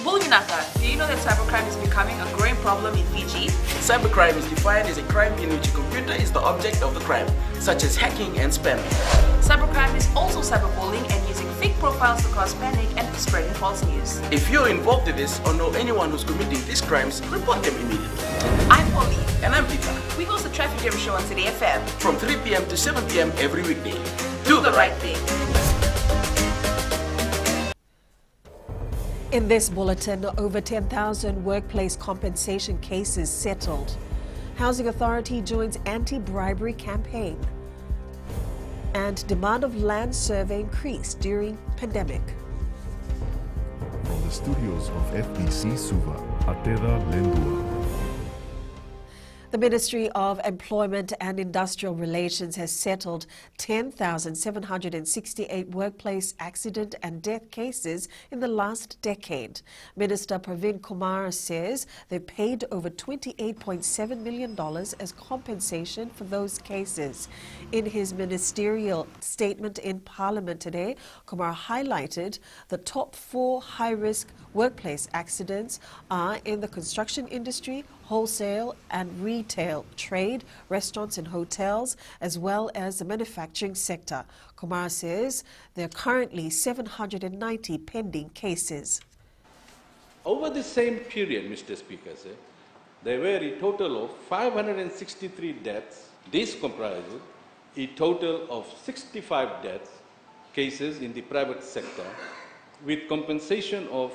Bulunaka, do you know that cybercrime is becoming a growing problem in Fiji? Cybercrime is defined as a crime in which a computer is the object of the crime, such as hacking and spamming. Cybercrime is also cyberbullying and using fake profiles to cause panic and spreading false news. If you're involved in this or know anyone who's committing these crimes, report them immediately. I'm Polly. And I'm Peter. We host the Traffic Jam Show on Today FM. From 3 p.m. to 7 p.m. every weekday. Do the right thing. In this bulletin, over 10,000 workplace compensation cases settled. Housing Authority joins anti-bribery campaign. And demand of land survey increased during pandemic. From the studios of FBC Suva, Ateda Lendua. The Ministry of Employment and Industrial Relations has settled 10,768 workplace accident and death cases in the last decade. Minister Pravin Kumar says they paid over $28.7 million as compensation for those cases. In his ministerial statement in Parliament today, Kumar highlighted the top 4 high-risk workplace accidents are in the construction industry, wholesale and retail trade, restaurants and hotels, as well as the manufacturing sector. Kumar says there are currently 790 pending cases. Over the same period, Mr. Speaker, there were a total of 563 deaths. This comprises a total of 65 deaths cases in the private sector with compensation of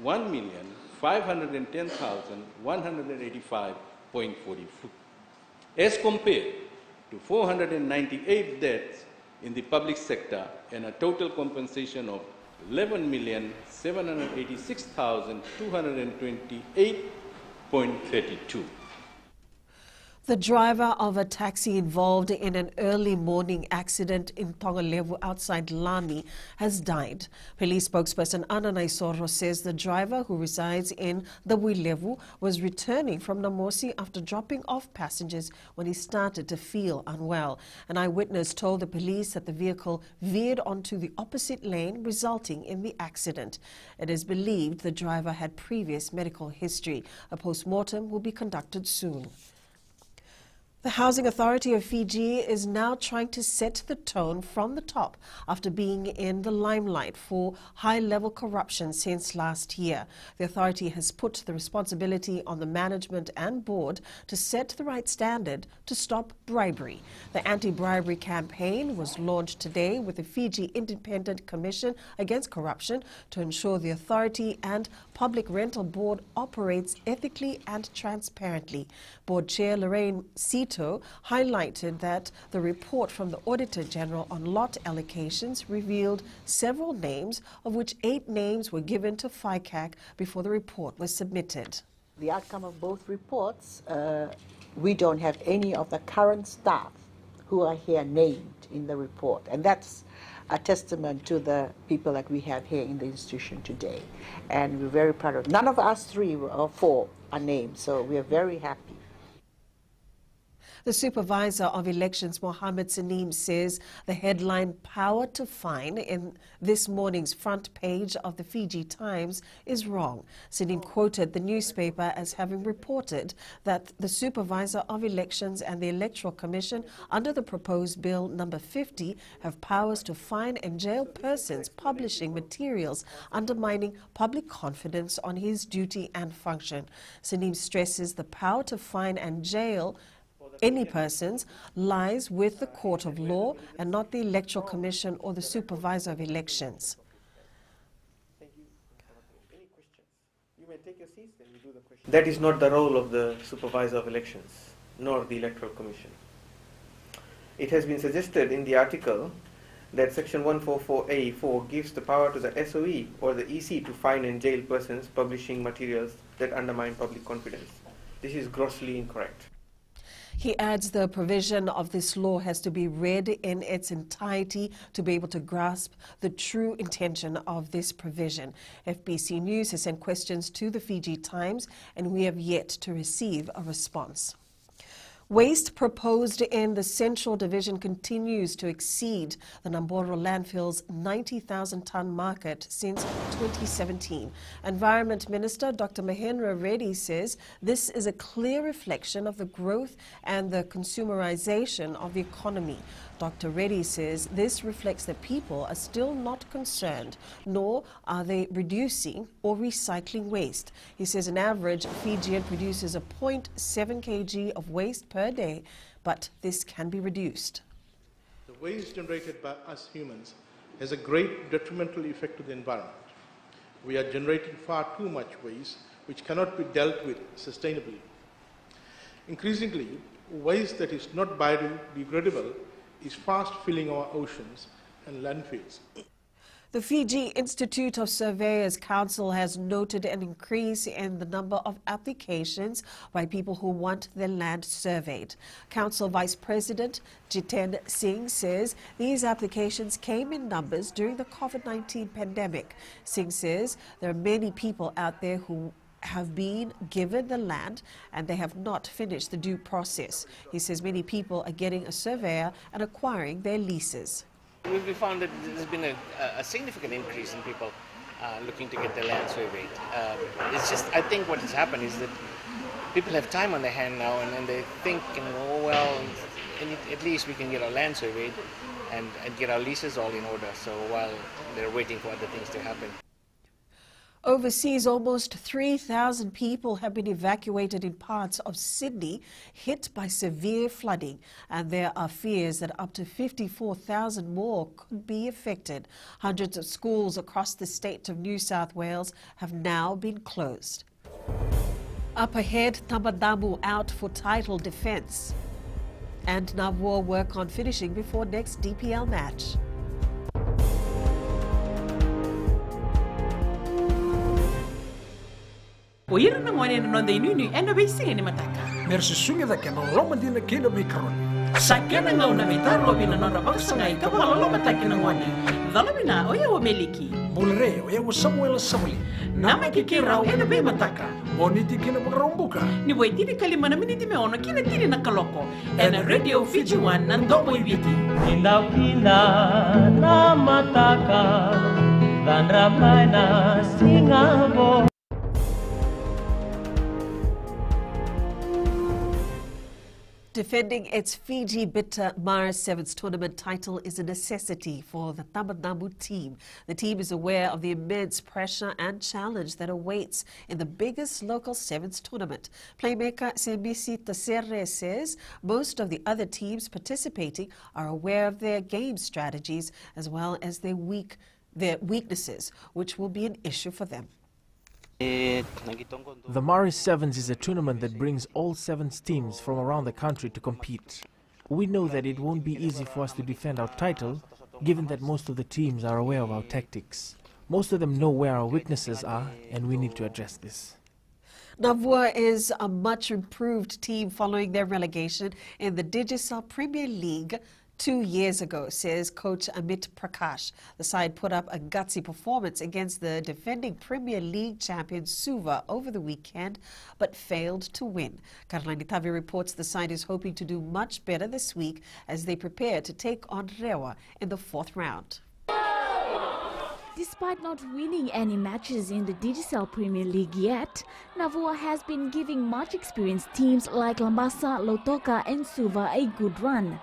$1,510,185.40 as compared to 498 deaths in the public sector and a total compensation of $11,786,228.32. The driver of a taxi involved in an early morning accident in Tongolevu outside Lami has died. Police spokesperson Ananai Soro says the driver, who resides in the Wilevu, was returning from Namosi after dropping off passengers when he started to feel unwell. An eyewitness told the police that the vehicle veered onto the opposite lane, resulting in the accident. It is believed the driver had previous medical history. A post-mortem will be conducted soon. The Housing Authority of Fiji is now trying to set the tone from the top after being in the limelight for high-level corruption since last year. The authority has put the responsibility on the management and board to set the right standard to stop bribery. The anti-bribery campaign was launched today with the Fiji Independent Commission Against Corruption to ensure the authority and Public Rental Board operates ethically and transparently. Board Chair Lorraine Sito highlighted that the report from the Auditor General on lot allocations revealed several names, of which 8 names were given to FICAC before the report was submitted. The outcome of both reports, we don't have any of the current staff who are here named in the report, and that's a testament to the people that we have here in the institution today. And we're very proud of it. None of us 3 or 4 are named, so we are very happy. The Supervisor of Elections, Mohammed Saneem, says the headline "Power to Fine" in this morning's front page of the Fiji Times is wrong. Saneem quoted the newspaper as having reported that the Supervisor of Elections and the Electoral Commission, under the proposed Bill number 50, have powers to fine and jail persons publishing materials undermining public confidence on his duty and function. Saneem stresses the power to fine and jail any persons lies with the Court of Law and not the Electoral Commission or the Supervisor of Elections. Thank you. Any questions? You may take your seats, then we do the questions. That is not the role of the Supervisor of Elections, nor the Electoral Commission. It has been suggested in the article that Section 144A4 gives the power to the SOE or the EC to fine and jail persons publishing materials that undermine public confidence. This is grossly incorrect. He adds the provision of this law has to be read in its entirety to be able to grasp the true intention of this provision. FBC News has sent questions to the Fiji Times, and we have yet to receive a response. Waste proposed in the Central Division continues to exceed the Namboro landfill's 90,000-ton market since 2017. Environment Minister Dr. Mahendra Reddy says this is a clear reflection of the growth and the consumerization of the economy. Dr. Reddy says this reflects that people are still not concerned, nor are they reducing or recycling waste. He says an average Fijian produces a 0.7 kg of waste per day, but this can be reduced. The waste generated by us humans has a great detrimental effect to the environment. We are generating far too much waste, which cannot be dealt with sustainably. Increasingly, waste that is not biodegradable is fast filling our oceans and landfills. The Fiji Institute of Surveyors Council has noted an increase in the number of applications by people who want their land surveyed. Council Vice President Jiten Singh says these applications came in numbers during the COVID-19 pandemic. Singh says there are many people out there who have been given the land and they have not finished the due process. He says many people are getting a surveyor and acquiring their leases. We found that there's been a significant increase in people looking to get their land surveyed. It's just, I think what has happened is that people have time on their hand now and they think, oh well, at least we can get our land surveyed and get our leases all in order, so while they're waiting for other things to happen. Overseas, almost 3,000 people have been evacuated in parts of Sydney hit by severe flooding, and there are fears that up to 54,000 more could be affected. Hundreds of schools across the state of New South Wales have now been closed. Up ahead, Tamadamu out for title defence, and Navua work on finishing before next DPL match. Oira na ngwane na nonde inuni ena beisinga ni mataka. Mersi sunga da kena loma dina kena mikron. Sakena ngau na mitaro bina nora baksanga I kabala loma taki na ngwane. Dhalabina oya wa meliki. Bulre oya wa Samuel Samuli. Nama kikirau ena be mataka. Boniti kena makarombuka. Ni waitini kalima na miniti meona kina tiri na kaloko. Ena Radio Fiji One na ndobo ibiti. Indaw kina na mataka. Dan ramay na singabo. Defending its Fiji Bitter Mara Sevens tournament title is a necessity for the Tamadamu team. The team is aware of the immense pressure and challenge that awaits in the biggest local sevens tournament. Playmaker Sembisi Tasere says most of the other teams participating are aware of their game strategies as well as their weaknesses, which will be an issue for them. The Mari Sevens is a tournament that brings all sevens teams from around the country to compete. We know that it won't be easy for us to defend our title, given that most of the teams are aware of our tactics. Most of them know where our weaknesses are, and we need to address this. Navua is a much improved team following their relegation in the Digicel Premier League 2 years ago, says coach Amit Prakash. The side put up a gutsy performance against the defending Premier League champion Suva over the weekend, but failed to win. Karlani Tavi reports the side is hoping to do much better this week as they prepare to take on Rewa in the 4th round. Despite not winning any matches in the Digicel Premier League yet, Navua has been giving much experienced teams like Lambasa, Lautoka and Suva a good run.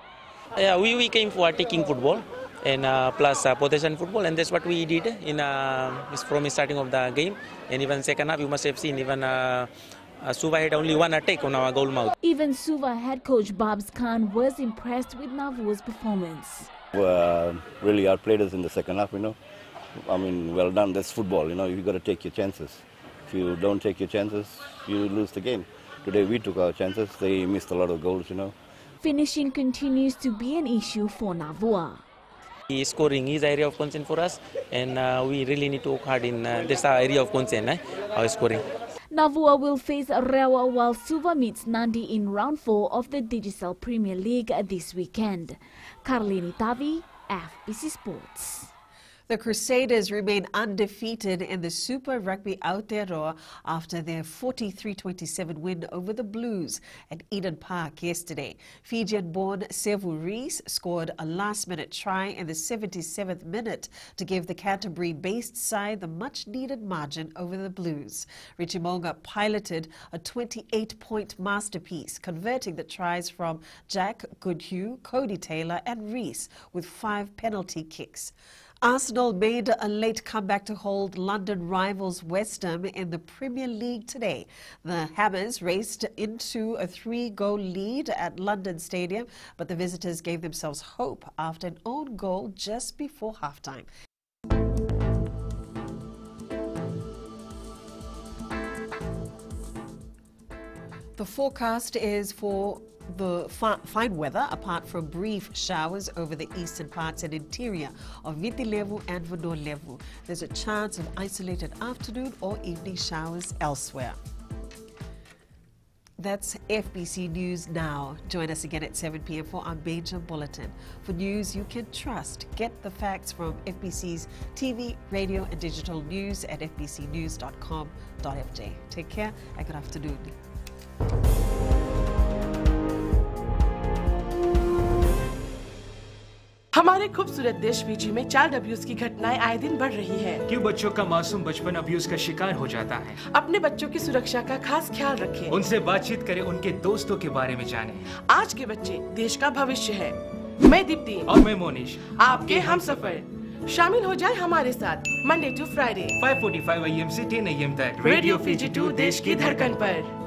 Yeah, we came for attacking football and plus possession football, and that's what we did in from the starting of the game. And even second half, you must have seen even Suva had only one attack on our goal mouth. Even Suva head coach Babs Khan was impressed with Navua's performance. Really outplayed us in the second half, I mean, well done. That's football, You've got to take your chances. If you don't take your chances, you lose the game. Today we took our chances. They missed a lot of goals, Finishing continues to be an issue for Navua. Scoring is area of concern for us, and we really need to work hard in this area of concern, our scoring. Navua will face Rewa while Suva meets Nandi in round 4 of the Digicel Premier League this weekend. Karlini Tavi, FBC Sports. The Crusaders remain undefeated in the Super Rugby Aotearoa after their 43-27 win over the Blues at Eden Park yesterday. Fijian-born Sevu Reece scored a last-minute try in the 77th minute to give the Canterbury-based side the much-needed margin over the Blues. Richie Mo'unga piloted a 28-point masterpiece, converting the tries from Jack Goodhue, Cody Taylor and Reece with 5 penalty kicks. Arsenal made a late comeback to hold London rivals West Ham in the Premier League today. The Hammers raced into a 3-goal lead at London Stadium, but the visitors gave themselves hope after an own goal just before halftime. The forecast is for the fine weather, apart from brief showers over the eastern parts and interior of Viti Levu and Vanua Levu. There's a chance of isolated afternoon or evening showers elsewhere. That's FBC News Now. Join us again at 7 p.m. for our major bulletin. For news you can trust, get the facts from FBC's TV, radio and digital news at fbcnews.com.fj. Take care and good afternoon. हमारे खूबसूरत देश Fiji में child abuse की घटनाएं आए दिन बढ़ रही हैं। क्यों बच्चों का मासूम बचपन अब्यूज का शिकार हो जाता है? अपने बच्चों की सुरक्षा का खास ख्याल रखें। उनसे बातचीत करें, उनके दोस्तों के बारे में जानें। आज के बच्चे देश का भविष्य है। मैं दीप्ति और मैं मोनिश, आपके हमसफर। शामिल हो जाए हमारे साथ मंडे टू फ्राइडे 5:45 AM से 10 AM तक रेडियो फिजी 2 देश की धड़कन पर।